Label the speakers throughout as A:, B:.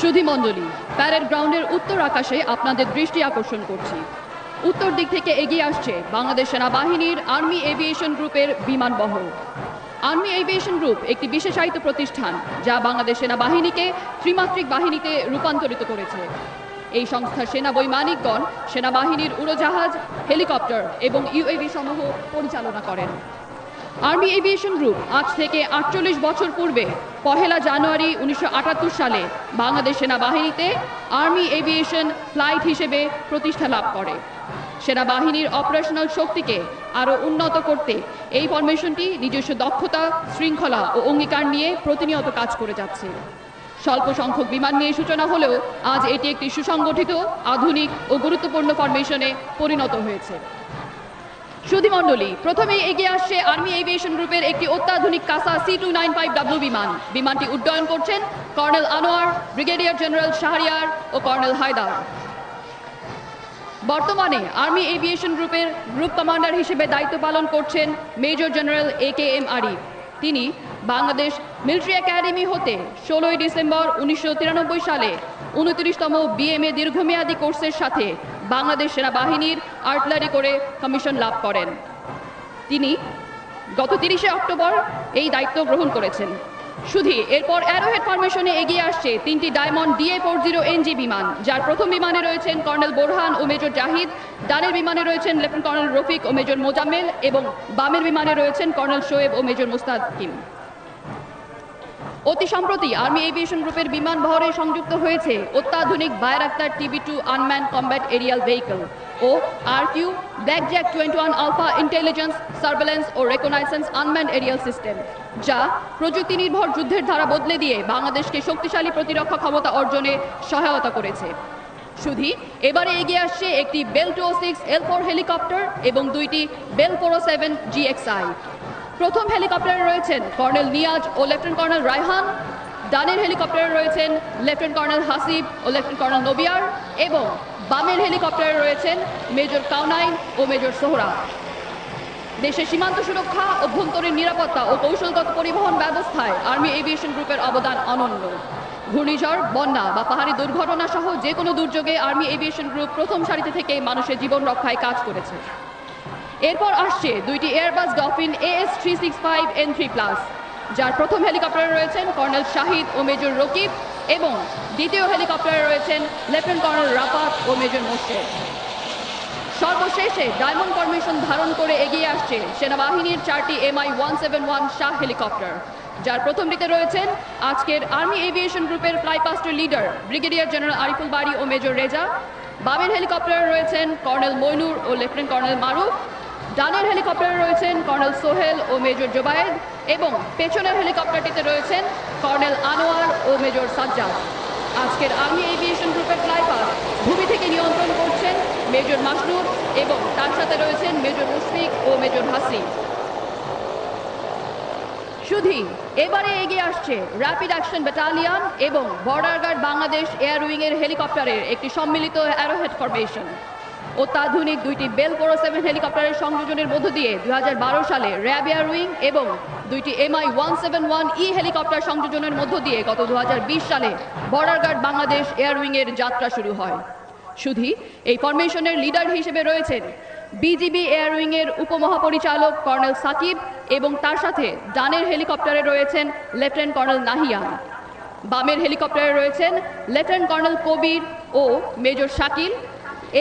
A: সুধীমণ্ডলী, parade গ্রাউন্ডের উত্তর আকাশে আপনাদের দৃষ্টি আকর্ষণ করছি। উত্তর দিক থেকে এগিয়ে আসছে বাংলাদেশ সেনাবাহিনীর আর্মি এভিয়েশন গ্রুপের বিমানবহর। আর্মি এভিয়েশন গ্রুপ একটি বিশেষায়িত প্রতিষ্ঠান যা বাংলাদেশ সেনাবাহিনীকে ত্রিমাত্রিক বাহিনীতে রূপান্তরিত করেছে। এই সংস্থার সেনা বৈমানিকগণ সেনাবাহিনীর উড়োজাহাজ, হেলিকপ্টার এবং ইউএভি সমূহ পরিচালনা করেন। আর্মি এভিয়েশন গ্রুপ আজ থেকে ৪৮ বছর পূর্বে ১ জানুয়ারি ১৯৭৮ সালে বাংলাদেশ সেনাবাহিনীতে আর্মি এভিয়েশন ফ্লাইট হিসেবে প্রতিষ্ঠা লাভ করে। সেনাবাহিনীর অপারেশনাল শক্তিকে আরও উন্নত করতে এই ফরমেশনটি নিজস্ব দক্ষতা, শৃঙ্খলা ও অঙ্গীকার নিয়ে প্রতিনিয়ত কাজ করে যাচ্ছে। স্বল্প সংখ্যক বিমান নিয়ে সূচনা হলেও আজ এটি একটি সুসংগঠিত, আধুনিক ও গুরুত্বপূর্ণ ফরমেশনে পরিণত হয়েছে। সুধীমণ্ডলী, প্রথমেই এগিয়ে আসছে আর্মি এভিয়েশন গ্রুপের একটি অত্যাধুনিক কাসা C295W বিমান। বিমানটি উড্ডয়ন করছেন colonel Anwar, brigadier general Shahriar ও কর্নেল হায়দার। বর্তমানে আর্মি এভিয়েশন গ্রুপের গ্রুপ কমান্ডার হিসেবে দায়িত্ব পালন করছেন মেজর জেনারেল AKM আরিফ। তিনি বাংলাদেশ মিলিটারি একাডেমি হতে 16 ডিসেম্বর 1993 সালে 29তম BMA দীর্ঘমেয়াদী কোর্সের সাথে বাংলাদেশ সেনাবাহিনীর আর্টিলারি করে কমিশন লাভ করেন। তিনি গত 30 অক্টোবর এই দায়িত্ব গ্রহণ করেছেন। শুধু এরপর অ্যারোহেড ফরমেশনে এগিয়ে আসছে 3টি ডায়মন্ড DA-40NG বিমান, যার প্রথম বিমানে রয়েছেন কর্নেল বোরহান ও মেজর জাহিদ, ডানের বিমানে রয়েছেন লেফটেন্যান্ট কর্নেল রফিক ও মেজর মোজাম্মেল এবং বামের বিমানে রয়েছেন কর্নেল শোয়েব ও মেজর মুস্তাকিম। অতি সম্প্রতি আর্মি এভিয়েশন গ্রুপের বিমান বহরে সংযুক্ত হয়েছে অত্যাধুনিক Bayraktar TB2 unmanned combat aerial vehicle ও RQ Blackjack 21 alpha intelligence, surveillance ও রেকগনাইসেন্স আনম্যান এরিয়াল সিস্টেম, যা প্রযুক্তি নির্ভর যুদ্ধের ধারা বদলে দিয়ে বাংলাদেশকে শক্তিশালী প্রতিরক্ষা ক্ষমতা অর্জনে সহায়তা করেছে। শুধু এবারে এগিয়ে আসছে একটি বেল 206 L4 হেলিকপ্টার এবং 2টি বেল 407 GXI। প্রথম হেলিকপ্টারে রয়েছেন কর্নেল নিয়াজ ও লেফটেন্যান্ট কর্নেল রায়হান, ডানের হেলিকপ্টারে রয়েছেন লেফটেন্যান্ট কর্নেল হাসিব ও লেফটেন্যান্ট কর্নেল নবিয়ার এবং বামের হেলিকপ্টারে রয়েছেন মেজর কাউনাইন ও মেজর সোহরা। দেশের সীমান্ত সুরক্ষা, অভ্যন্তরীণ নিরাপত্তা ও কৌশলগত পরিবহন ব্যবস্থায় আর্মি এভিয়েশন গ্রুপের অবদান অনন্য। ঘূর্ণিঝড়, বন্যা বা পাহাড়ি দুর্ঘটনা সহ যে কোনো দুর্যোগে আর্মি এভিয়েশন গ্রুপ প্রথম সারিতে থেকে মানুষের জীবন রক্ষায় কাজ করেছে। এরপর আসছে 2টি এয়ারবাস ডলফিন AS365 N3+, যার প্রথম হেলিকপ্টারে রয়েছেন কর্নেল শাহিদ ও মেজর রকিব এবং দ্বিতীয় হেলিকপ্টারে রয়েছেন লেফটেন্যান্ট কর্নেল রাফাত ও মেজর মোর্শেদ। সর্বশেষে ডায়মন্ড ফরমেশন ধারণ করে এগিয়ে আসছে সেনাবাহিনীর 4টি MI-171 শাহ হেলিকপ্টার, যার প্রথমটিতে রয়েছেন আজকের আর্মি এভিয়েশন গ্রুপের ফ্লাইপাস্টের লিডার ব্রিগেডিয়ার জেনারেল আরিফুল বারী ও মেজর রেজা। বামের হেলিকপ্টারে রয়েছেন কর্নেল মইনুর ও লেফটেন্যান্ট কর্নেল মারুফ, ডানের হেলিকপ্টারে রয়েছেন কর্নেল সোহেল ও মেজর জোবায়েদ এবং পেছনের হেলিকপ্টারটিতে রয়েছেন কর্নেল আনোয়ার ও মেজর সাজ্জাদ। আজকের আর্মি এভিয়েশন গ্রুপের ফ্লাইপাস্ট ভূমি থেকে নিয়ন্ত্রণ করছেন মেজর মাসনুর এবং তার সাথে রয়েছেন মেজর মুশফিক ও মেজর হাসিন। শুধু এবারে এগিয়ে আসছে র্যাপিড অ্যাকশন ব্যাটালিয়ন এবং বর্ডার গার্ড বাংলাদেশ এয়ার উইংয়ের হেলিকপ্টারের একটি সম্মিলিত অ্যারোহেড ফরমেশন। অত্যাধুনিক 2টি বেল 407 হেলিকপ্টারের সংযোজনের মধ্য দিয়ে 2012 সালে র্যাব এয়ার উইং এবং 2টি MI-171E হেলিকপ্টার সংযোজনের মধ্য দিয়ে গত 2020 সালে বর্ডার গার্ড বাংলাদেশ এয়ার উইংয়ের যাত্রা শুরু হয়। শুধু এই ফরমেশনের লিডার হিসেবে রয়েছেন বিজিবি এয়ার উইংয়ের উপমহাপরিচালক কর্নেল সাকিব এবং তার সাথে ডানের হেলিকপ্টারে রয়েছেন লেফটেন্যান্ট কর্নেল নাহিয়ান। বামের হেলিকপ্টারে রয়েছেন লেফটেন্যান্ট কর্নেল কবির ও মেজর শাকিল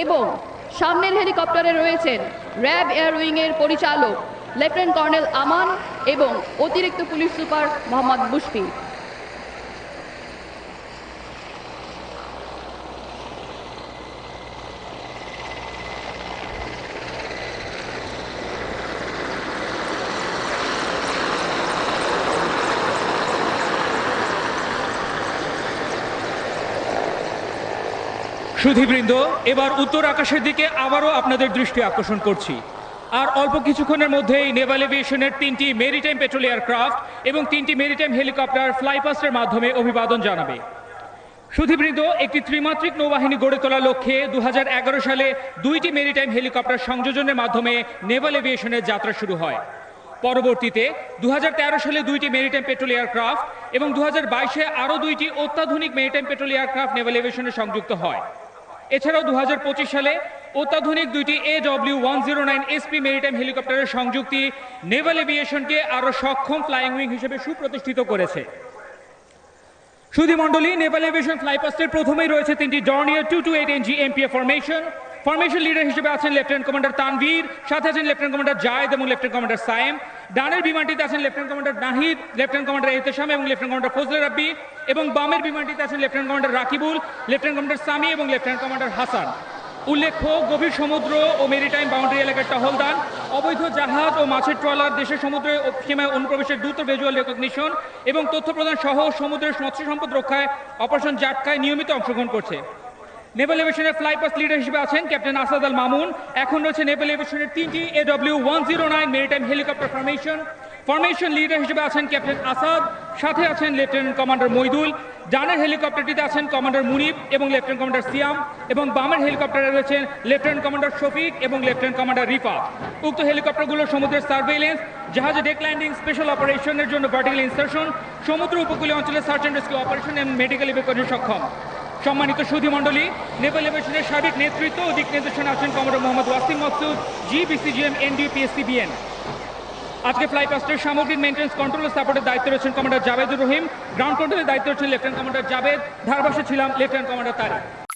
A: এবং সামনের হেলিকপ্টারে রয়েছেন র্যাব এয়ার উইংয়ের পরিচালক লেফটেন্যান্ট কর্নেল আমান এবং অতিরিক্ত পুলিশ সুপার মোহাম্মদ মুশফি।
B: সুধীবৃন্দ, এবার উত্তর আকাশের দিকে আবারও আপনাদের দৃষ্টি আকর্ষণ করছি। আর অল্প কিছুক্ষণের মধ্যেই নেভাল এভিয়েশনের 3টি মেরিটাইম পেট্রোল এয়ারক্রাফট এবং 3টি মেরিটাইম হেলিকপ্টার ফ্লাইপাস্টের মাধ্যমে অভিবাদন জানাবে। সুধীবৃন্দ, একটি ত্রিমাত্রিক নৌবাহিনী গড়ে তোলার লক্ষ্যে 2011 সালে 2টি মেরিটাইম হেলিকপ্টার সংযোজনের মাধ্যমে নেভাল এভিয়েশনের যাত্রা শুরু হয়। পরবর্তীতে 2013 সালে 2টি মেরিটাইম পেট্রোল এয়ারক্রাফট এবং 2022-এ আরও 2টি অত্যাধুনিক মেরিটাইম পেট্রোল এয়ারক্রাফট নেভাল এভিয়েশনে সংযুক্ত হয়। এছাড়াও 2025 সালে অত্যাধুনিক 2টি AW109SP মেরিটাইম হেলিকপ্টারের সংযুক্তি নেভাল এভিয়েশনকে আরও সক্ষম ফ্লাইং উইং হিসেবে সুপ্রতিষ্ঠিত করেছে। সুধীমণ্ডলী, নেভাল এভিয়েশন ফ্লাইপাস্টের প্রথমেই রয়েছে 3টি Dornier 228 NG MPF formation leader হিসেবে আছেন লেফটেন্যান্ট কমান্ডার তানভীর, সাথে আছেন লেফটেন্যান্ট কমান্ডার জায়েদ এবং লেফটেন্যান্ট কমান্ডার সায়েম। ডানের বিমানটিতে আছেন lieutenant commander Nahid, lieutenant commander Ehtesham এবং লেফটেন্যান্ট কমান্ডার ফজলে রাব্বি, এবং বামের বিমানটিতে আছেন lieutenant commander Rakibul, lieutenant commander Sami এবং লেফটেন্যান্ট কমান্ডার হাসান। উল্লেখ্য, গভীর সমুদ্র ও মেরিটাইম বাউন্ডারি এলাকার টহলদান, অবৈধ জাহাজ ও মাছের ট্রলার, দেশের সমুদ্রে সীমায় অনুপ্রবেশের দ্রুত ভিজুয়াল রেকগনিশন এবং তথ্য প্রদান সহ সমুদ্রের মৎস্য সম্পদ রক্ষায় অপারেশন জাটকায় নিয়মিত অংশগ্রহণ করছে। নেভাল এভিয়েশনের ফ্লাইপাস্ট লিডার হিসেবে আছেন ক্যাপ্টেন আসাদ আল মামুন। এখন রয়েছে নেভাল এভিয়েশনের 3টি AW109 maritime helicopter formation leader হিসেবে আছেন ক্যাপ্টেন আসাদ, সাথে আছেন লেফটেন্যান্ট কমান্ডার মইদুল। ডানের হেলিকপ্টারটিতে আছেন কমান্ডার মুনিব এবং লেফটেন্যান্ট কমান্ডার সিয়াম, এবং বামের হেলিকপ্টারে রয়েছেন লেফটেন্যান্ট কমান্ডার শফিক এবং লেফটেন্যান্ট কমান্ডার রিফাত। উক্ত হেলিকপ্টারগুলো সমুদ্রের সার্ভেইলেন্স, জাহাজে ডেক ল্যান্ডিং, স্পেশাল অপারেশনের জন্য ভার্টিক্যাল ইনসারশন, সমুদ্র উপকূলীয় অঞ্চলে সার্চ অ্যান্ড রেস্কিউ অপারেশন এবং মেডিকেল ইভ্যাকুয়েশনে সক্ষম। সম্মানিত সুধীমণ্ডলী, নেভাল এভিয়েশনের সার্বিক নেতৃত্ব ও দিক নির্দেশনা আছেন কমান্ডার মোহাম্মদ ওয়াসিম মকসুদ, GBCGM NDPSCBN। আজকে ফ্লাইপাস্টের সামগ্রিক মেইনটেন্স কন্ট্রোল ও সাপোর্টের দায়িত্বে রয়েছেন কমান্ডার জাবেদুর রহিম, গ্রাউন্ড কন্ট্রোলের দায়িত্বে রয়েছেন লেফটেন্যান্ট কমান্ডার জাবেদ, ধারবাসে ছিলাম লেফটেন্যান্ট কমান্ডার তারিক।